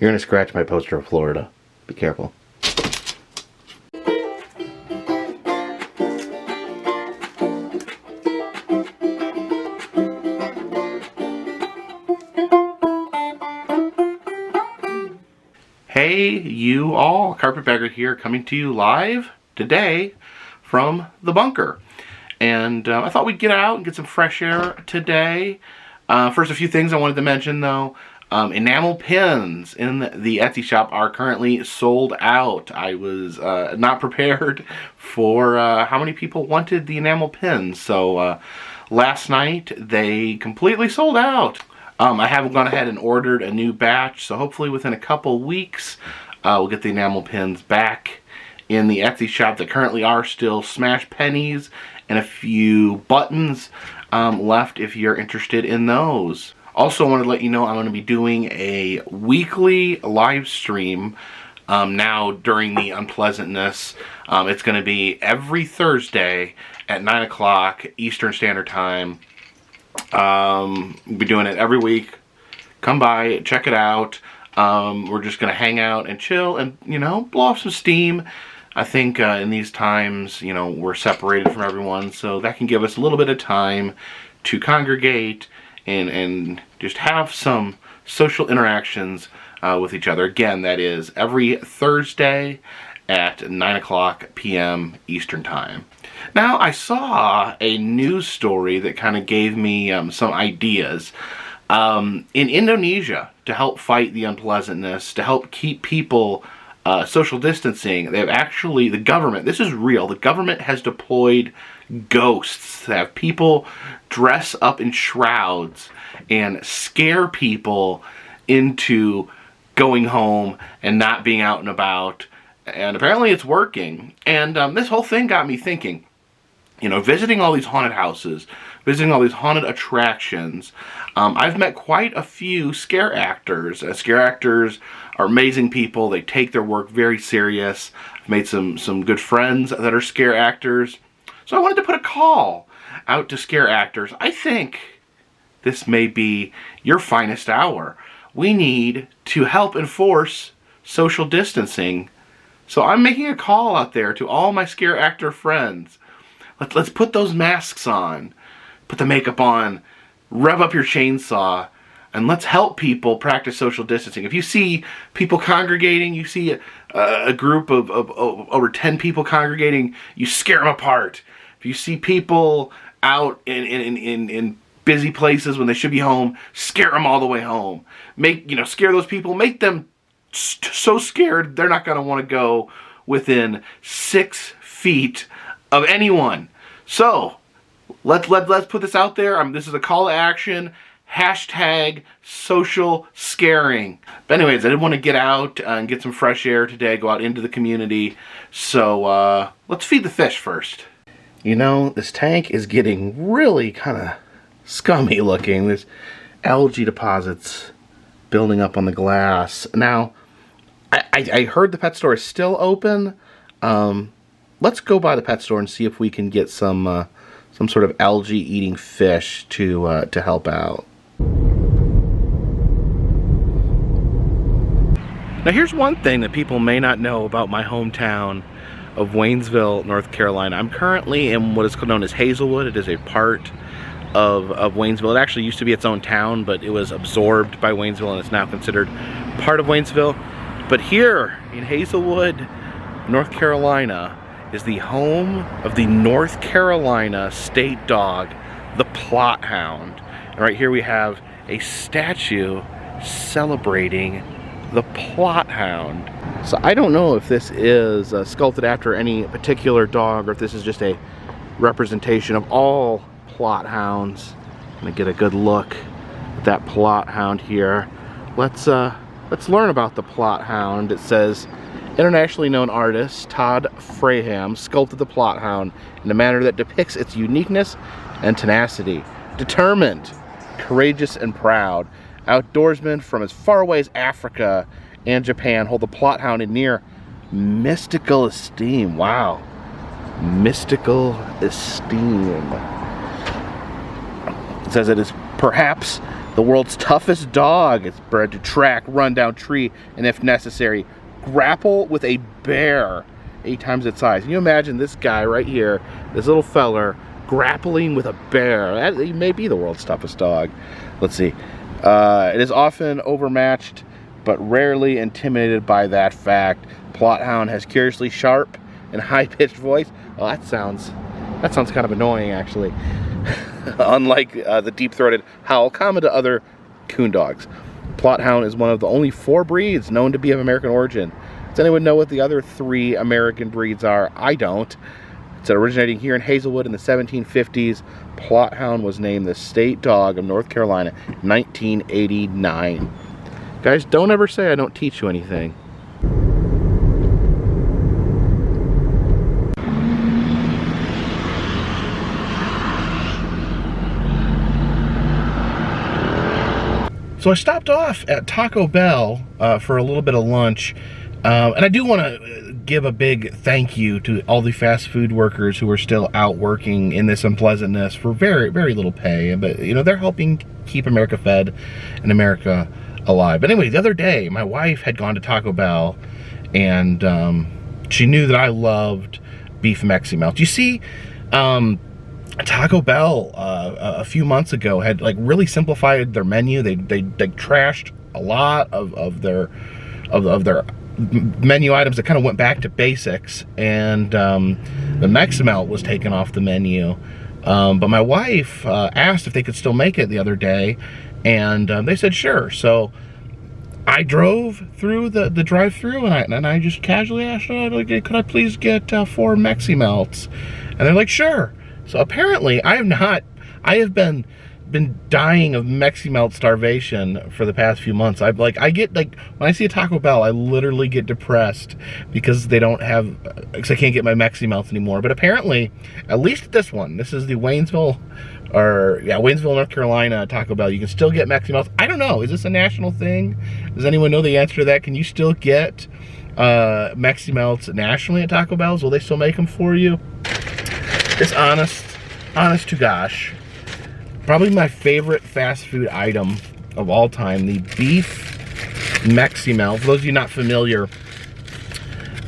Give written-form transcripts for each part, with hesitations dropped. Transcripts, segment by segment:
You're gonna scratch my poster of Florida. Be careful. Hey, you all, Carpetbagger here, coming to you live today from the bunker. And I thought we'd get out and get some fresh air today. First, a few things I wanted to mention though. Enamel pins in the Etsy shop are currently sold out. I was not prepared for how many people wanted the enamel pins. So last night they completely sold out. I have gone ahead and ordered a new batch, so hopefully within a couple weeks we'll get the enamel pins back in the Etsy shop that currently are still smash pennies and a few buttons left if you're interested in those. Also, I wanted to let you know I'm going to be doing a weekly live stream now during the unpleasantness. It's going to be every Thursday at 9 o'clock Eastern Standard Time. We'll be doing it every week. Come by, check it out. We're just going to hang out and chill and, you know, blow off some steam. I think in these times, you know, we're separated from everyone, so that can give us a little bit of time to congregate and just have some social interactions with each other. Again, that is every Thursday at 9 o'clock p.m. Eastern Time. Now, I saw a news story that kind of gave me some ideas. In Indonesia, to help fight the unpleasantness, to help keep people social distancing, they have actually, the government, this is real, the government has deployed ghosts to have people dress up in shrouds and scare people into going home and not being out and about. And apparently it's working. And this whole thing got me thinking, you know, visiting all these haunted houses, visiting all these haunted attractions. I've met quite a few scare actors. Scare actors are amazing people. They take their work very serious. I've made some good friends that are scare actors. So I wanted to put a call out to scare actors. I think this may be your finest hour. We need to help enforce social distancing. So I'm making a call out there to all my scare actor friends. Let's put those masks on, put the makeup on, rev up your chainsaw, and let's help people practice social distancing. If you see people congregating, you see a group of over 10 people congregating, you scare them apart. If you see people out in busy places when they should be home, scare them all the way home. Scare those people, make them so scared they're not going to want to go within 6 feet of anyone. So let's put this out there. This is a call to action. Hashtag social scaring. But anyways, I did want to get out and get some fresh air today, go out into the community. So let's feed the fish first. You know, this tank is getting really kind of scummy looking. There's algae deposits building up on the glass. Now, I heard the pet store is still open. Let's go by the pet store and see if we can get some sort of algae-eating fish to help out. Now, here's one thing that people may not know about my hometown of Waynesville, North Carolina. I'm currently in what is known as Hazelwood. It is a part of Waynesville. It actually used to be its own town, but it was absorbed by Waynesville and it's now considered part of Waynesville. But here in Hazelwood, North Carolina, is the home of the North Carolina state dog, the Plott Hound. And right here we have a statue celebrating the Plott Hound. So I don't know if this is sculpted after any particular dog or if this is just a representation of all Plott Hounds. I'm gonna get a good look at that Plott Hound here. Let's learn about the Plott Hound. It says, internationally known artist Todd Fraham sculpted the Plott Hound in a manner that depicts its uniqueness and tenacity. Determined, courageous, and proud, outdoorsmen from as far away as Africa and Japan hold the Plott Hound in near mystical esteem. Wow. Mystical esteem. It says it is perhaps The world's toughest dog. It's bred to track, run down tree, and if necessary, grapple with a bear 8 times its size. Can you imagine this guy right here, this little feller, grappling with a bear? He may be the world's toughest dog. Let's see. It is often overmatched, but rarely intimidated by that fact. Plott Hound has curiously sharp and high-pitched voice. Oh, that sounds kind of annoying, actually. Unlike the deep-throated howl common to other coon dogs. Plott Hound is one of the only 4 breeds known to be of American origin. Does anyone know what the other 3 American breeds are? I don't. It's originating here in Hazelwood in the 1750s. Plott Hound was named the state dog of North Carolina in 1989. Guys, don't ever say I don't teach you anything. So I stopped off at Taco Bell for a little bit of lunch, and I do want to give a big thank you to all the fast food workers who are still out working in this unpleasantness for very, very little pay. But you know, they're helping keep America fed and America alive. But anyway, the other day, my wife had gone to Taco Bell, and she knew that I loved beef Mexi Melt. You see, Taco Bell a few months ago had like really simplified their menu. They trashed a lot of their menu items that kind of went back to basics, and the Meximelt was taken off the menu. But my wife asked if they could still make it the other day, and they said sure. So I drove through the drive-through, and I just casually asked, could I please get 4 Meximelts? And they're like, sure. So apparently I have been dying of Meximelt starvation for the past few months. I get when I see a Taco Bell, I literally get depressed because they don't have, because I can't get my Meximelts anymore. But apparently, at least this one, this is the Waynesville, North Carolina Taco Bell. You can still get Meximelts. I don't know, is this a national thing? Does anyone know the answer to that? Can you still get Meximelts nationally at Taco Bell's? Will they still make them for you? It's honest to gosh, probably my favorite fast food item of all time, the beef Meximelt. For those of you not familiar,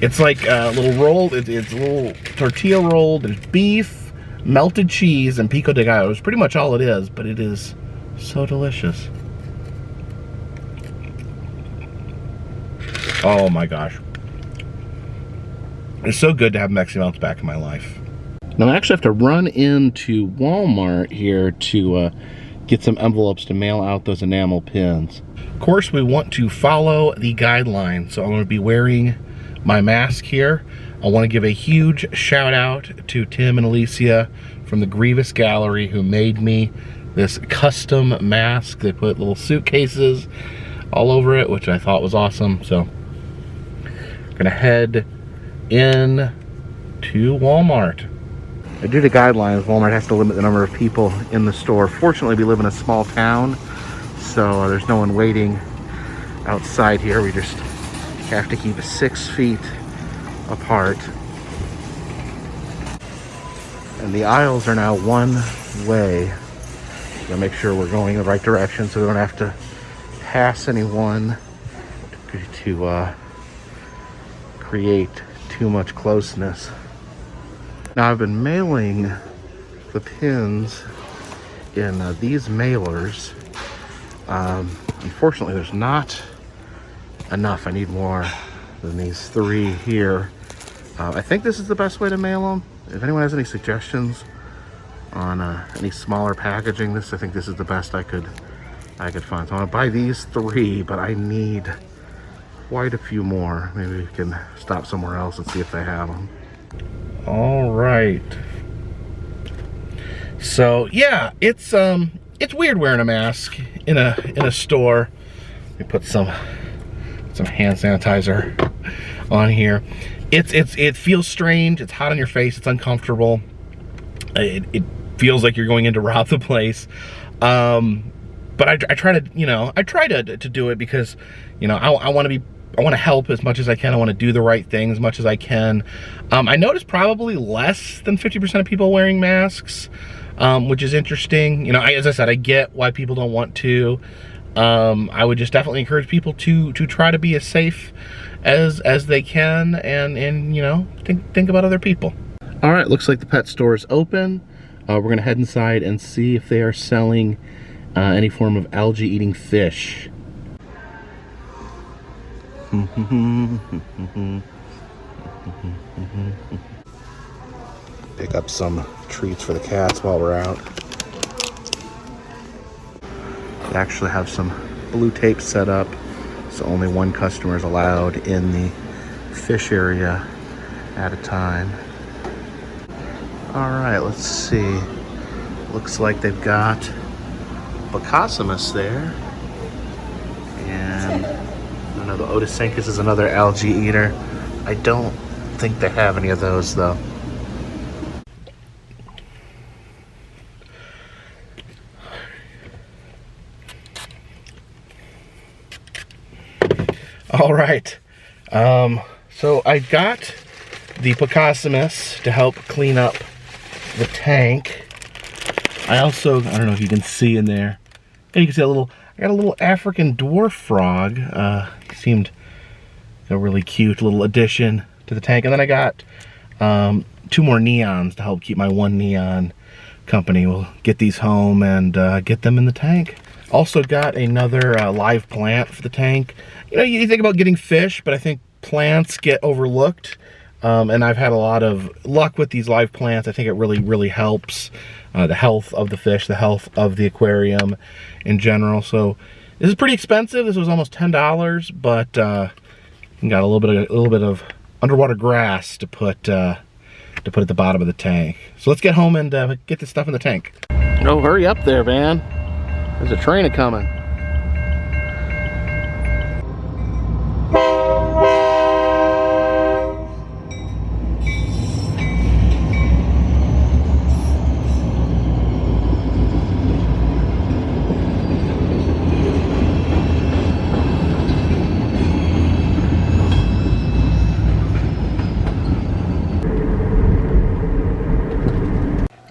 it's like a little rolled, it's a little tortilla rolled, there's beef, melted cheese, and pico de gallo. It's pretty much all it is, but it is so delicious. Oh my gosh. It's so good to have Meximelts back in my life. Now I actually have to run into Walmart here to get some envelopes to mail out those enamel pins. Of course, we want to follow the guidelines, so I'm going to be wearing my mask here. I want to give a huge shout out to Tim and Alicia from the Grievous Gallery who made me this custom mask. They put little suitcases all over it, which I thought was awesome. So I'm gonna head in to Walmart. Due to guidelines, Walmart has to limit the number of people in the store. Fortunately, we live in a small town, so there's no one waiting outside here. We just have to keep 6 feet apart. And the aisles are now one way. Gotta make sure we're going in the right direction so we don't have to pass anyone to create too much closeness. Now I've been mailing the pins in these mailers. Unfortunately, there's not enough. I need more than these 3 here. I think this is the best way to mail them. If anyone has any suggestions on any smaller packaging, I think this is the best I could find. So I'm gonna buy these 3, but I need quite a few more. Maybe we can stop somewhere else and see if they have them. All right. So yeah, it's weird wearing a mask in a store. Let me put some hand sanitizer on here. It feels strange. It's hot on your face. It's uncomfortable. It feels like you're going in to rob the place. But I try to do it because, you know, I want to help as much as I can. I want to do the right thing as much as I can. I noticed probably less than 50% of people wearing masks. which is interesting. You know, as I said, I get why people don't want to. I would just definitely encourage people to try to be as safe as they can, and you know, think about other people. All right, looks like the pet store is open. We're gonna head inside and see if they are selling any form of algae-eating fish. Pick up some treats for the cats while we're out. They actually have some blue tape set up, so only one customer is allowed in the fish area at a time. All right, let's see. Looks like they've got Bacosimus there. And I don't know, the Otiscincus is another algae eater. I don't think they have any of those though. All right, so I got the Bacosimus to help clean up the tank. I don't know if you can see in there. You can see I got a little African dwarf frog. He seemed a really cute little addition to the tank. And then I got 2 more neons to help keep my one neon company. We'll get these home and get them in the tank. Also got another live plant for the tank. You know, you think about getting fish, but I think plants get overlooked. And I've had a lot of luck with these live plants. I think it really helps the health of the fish, the health of the aquarium in general. So this is pretty expensive. This was almost $10, but got a little bit of underwater grass to put at the bottom of the tank. So let's get home and get this stuff in the tank. Oh, hurry up there, man. There's a train a-coming.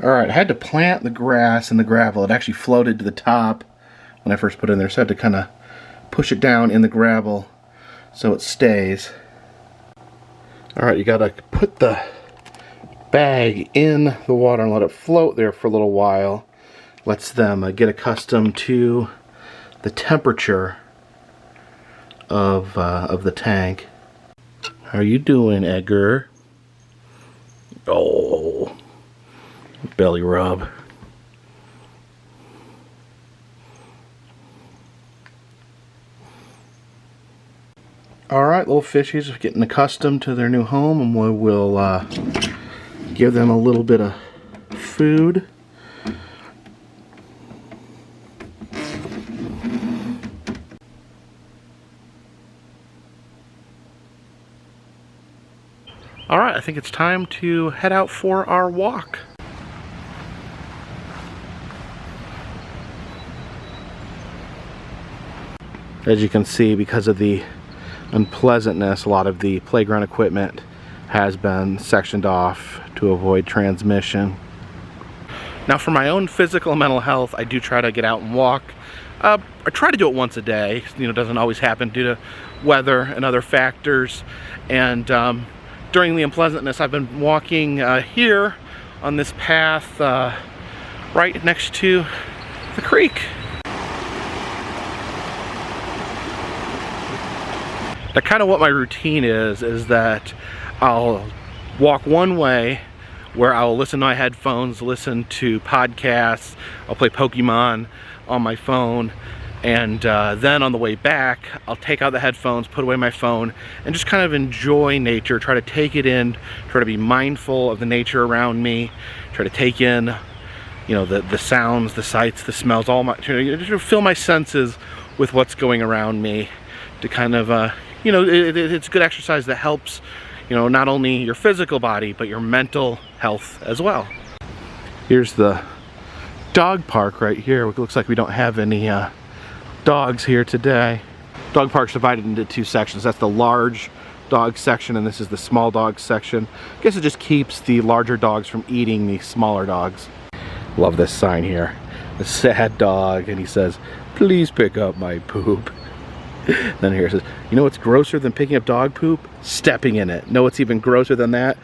All right, I had to plant the grass and the gravel. It actually floated to the top when I first put it in there, so I had to kind of push it down in the gravel so it stays. All right, you gotta put the bag in the water and let it float there for a little while. Lets them get accustomed to the temperature of the tank. How are you doing, Edgar? Oh. Belly rub. Alright, little fishies are getting accustomed to their new home, and we will give them a little bit of food. Alright, I think it's time to head out for our walk. As you can see, because of the unpleasantness, a lot of the playground equipment has been sectioned off to avoid transmission. Now, for my own physical and mental health, I do try to get out and walk. I try to do it once a day. You know, it doesn't always happen due to weather and other factors. And during the unpleasantness, I've been walking here on this path right next to the creek. Now, kind of what my routine is that I'll walk one way where I'll listen to my headphones, listen to podcasts, I'll play Pokemon on my phone, and then on the way back, I'll take out the headphones, put away my phone, and just kind of enjoy nature, try to take it in, try to be mindful of the nature around me, try to take in, you know, the sounds, the sights, the smells, try to fill my senses with what's going around me to kind of, you know, it's good exercise that helps, you know, not only your physical body, but your mental health as well. Here's the dog park right here. It looks like we don't have any dogs here today. Dog park's divided into 2 sections. That's the large dog section, and this is the small dog section. I guess it just keeps the larger dogs from eating the smaller dogs. Love this sign here. A sad dog, and he says, "Please pick up my poop." Then here it says, "You know what's grosser than picking up dog poop? Stepping in it. Know what's even grosser than that?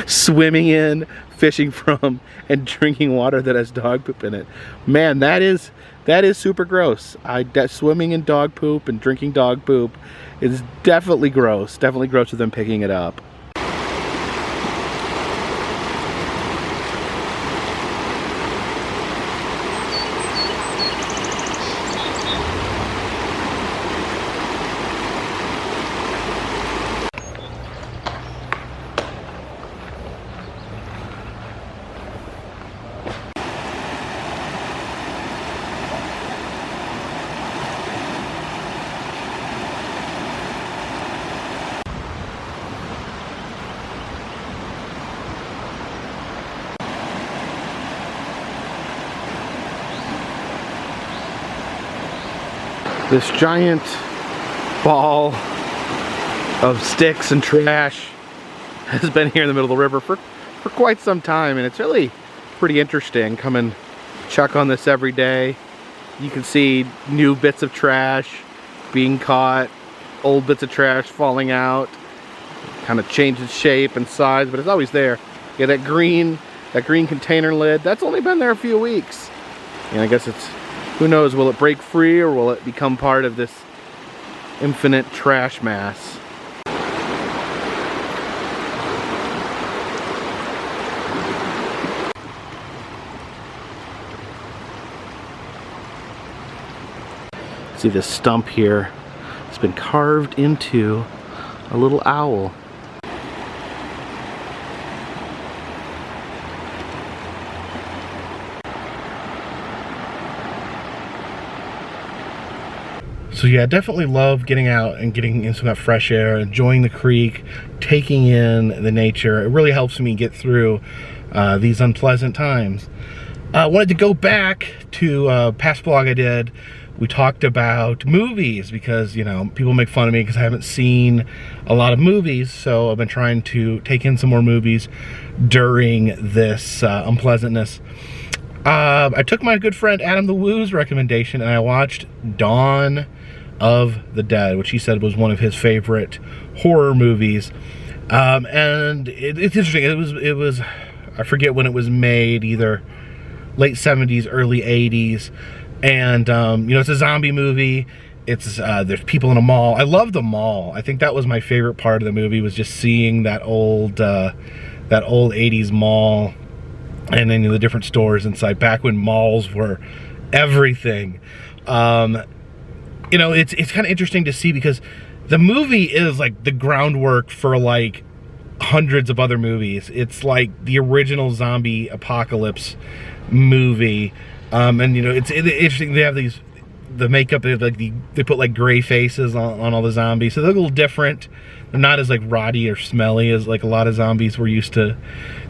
Swimming in, fishing from, and drinking water that has dog poop in it." Man, that is super gross. Swimming in dog poop and drinking dog poop is definitely gross. Definitely grosser than picking it up. This giant ball of sticks and trash has been here in the middle of the river for quite some time, and it's really pretty interesting. Come and check on this every day. You can see new bits of trash being caught, old bits of trash falling out, kind of changes shape and size, but it's always there. Yeah, that green container lid, that's only been there a few weeks. And I guess it's, who knows, will it break free or will it become part of this infinite trash mass? See this stump here? It's been carved into a little owl. So yeah, I definitely love getting out and getting in some of that fresh air, enjoying the creek, taking in the nature. It really helps me get through these unpleasant times. I wanted to go back to a past blog I did. We talked about movies because, you know, people make fun of me because I haven't seen a lot of movies. So I've been trying to take in some more movies during this unpleasantness. I took my good friend Adam the Woo's recommendation and I watched Dawn of the Dead, which he said was one of his favorite horror movies. And it's interesting. It was I forget when it was made, either late 70s, early 80s. And you know, it's a zombie movie. It's there's people in a mall. I love the mall. I think that was my favorite part of the movie, was just seeing that old 80s mall. And then the different stores inside, back when malls were everything. You know, it's kind of interesting to see because the movie is like the groundwork for like hundreds of other movies. It's like the original zombie apocalypse movie. And you know, it's interesting. They have the makeup. They put like gray faces on all the zombies, so they're a little different. They're not as like rotty or smelly as like a lot of zombies we're used to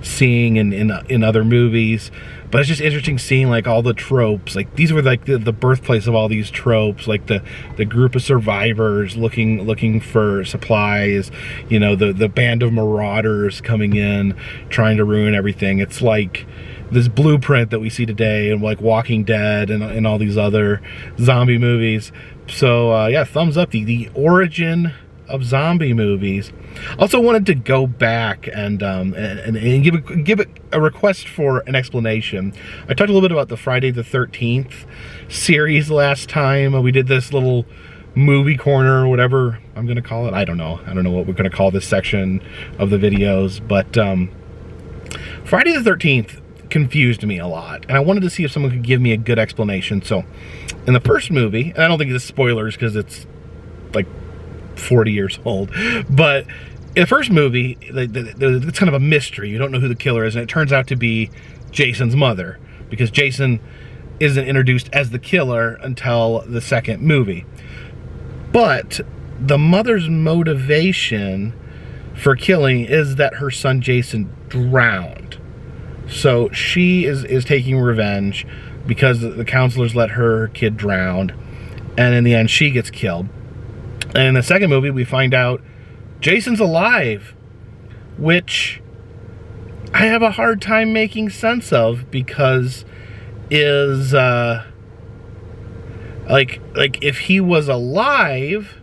seeing in other movies. But it's just interesting seeing like all the tropes. Like these were like the birthplace of all these tropes. Like the group of survivors looking for supplies. You know, the band of marauders coming in trying to ruin everything. It's like this blueprint that we see today in like Walking Dead and all these other zombie movies. So yeah, thumbs up, the origin of zombie movies. Also wanted to go back and give it a request for an explanation. I talked a little bit about the Friday the 13th series last time. We did this little movie corner or whatever I'm gonna call it. I don't know what we're gonna call this section of the videos, but Friday the 13th confused me a lot, and I wanted to see if someone could give me a good explanation. So in the first movie, and I don't think it's spoilers because it's like 40 years old, but in the first movie, it's kind of a mystery. You don't know who the killer is, and it turns out to be Jason's mother, because Jason isn't introduced as the killer until the second movie. But the mother's motivation for killing is that her son Jason drowned. So she is taking revenge because the counselors let her kid drown, and in the end she gets killed. And in the second movie we find out Jason's alive, which I have a hard time making sense of, because is like if he was alive,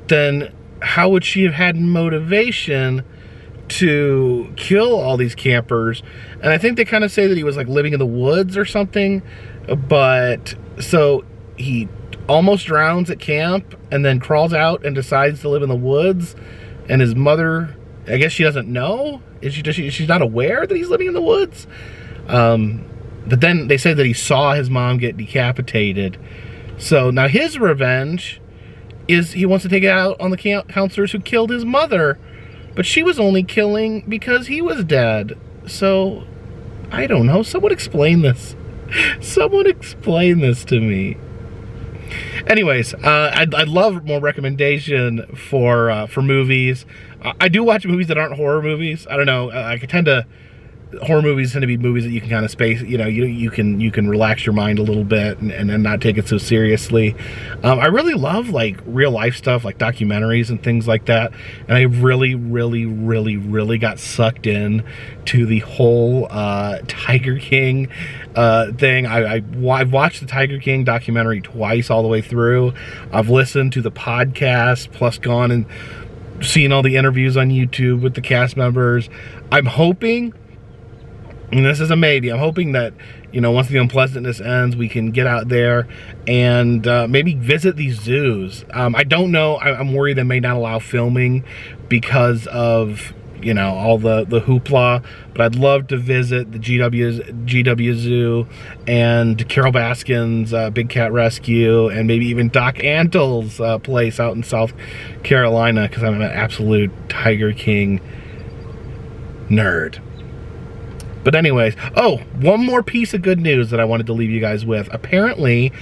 then how would she have had motivation to kill all these campers? And I think they kind of say that he was like living in the woods or something, but so he almost drowns at camp and then crawls out and decides to live in the woods, and his mother, I guess she doesn't know. She's not aware that he's living in the woods. But then they say that he saw his mom get decapitated. So now his revenge is he wants to take it out on the counselors who killed his mother. But she was only killing because he was dead. So, I don't know. Someone explain this. Someone explain this to me. Anyways, I'd love more recommendation for movies. I do watch movies that aren't horror movies. I don't know. Horror movies tend to be movies that you can kind of space, you know, you can relax your mind a little bit and not take it so seriously. I really love like real life stuff, like documentaries and things like that. And I really got sucked in to the whole Tiger King thing. I've watched the Tiger King documentary twice all the way through. I've listened to the podcast, plus gone and seen all the interviews on YouTube with the cast members. I'm hoping, and this is a maybe, I'm hoping that, you know, once the unpleasantness ends, we can get out there and maybe visit these zoos. I don't know. I'm worried they may not allow filming because of, you know, all the hoopla. But I'd love to visit the GW Zoo and Carol Baskin's Big Cat Rescue, and maybe even Doc Antle's place out in South Carolina, because I'm an absolute Tiger King nerd. But anyways, oh, one more piece of good news that I wanted to leave you guys with. Apparently,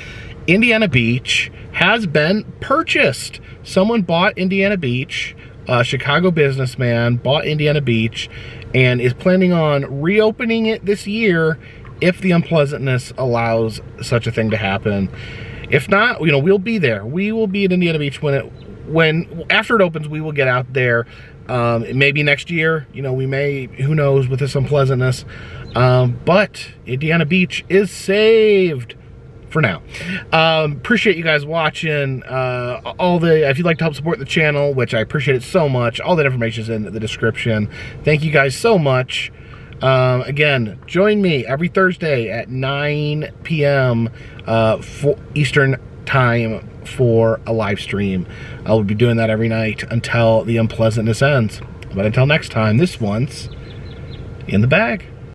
Indiana Beach has been purchased. Someone bought Indiana Beach. A Chicago businessman bought Indiana Beach and is planning on reopening it this year if the unpleasantness allows such a thing to happen. If not, you know, we'll be there. We will be at Indiana Beach after it opens. We will get out there. Maybe next year, you know, we may, who knows, with this unpleasantness. But Indiana Beach is saved for now. Appreciate you guys watching. If you'd like to help support the channel, which I appreciate it so much, all that information is in the description. Thank you guys so much. Again, join me every Thursday at 9 p.m. Eastern Time for a live stream. I will be doing that every night until the unpleasantness ends. But until next time, this one's in the bag.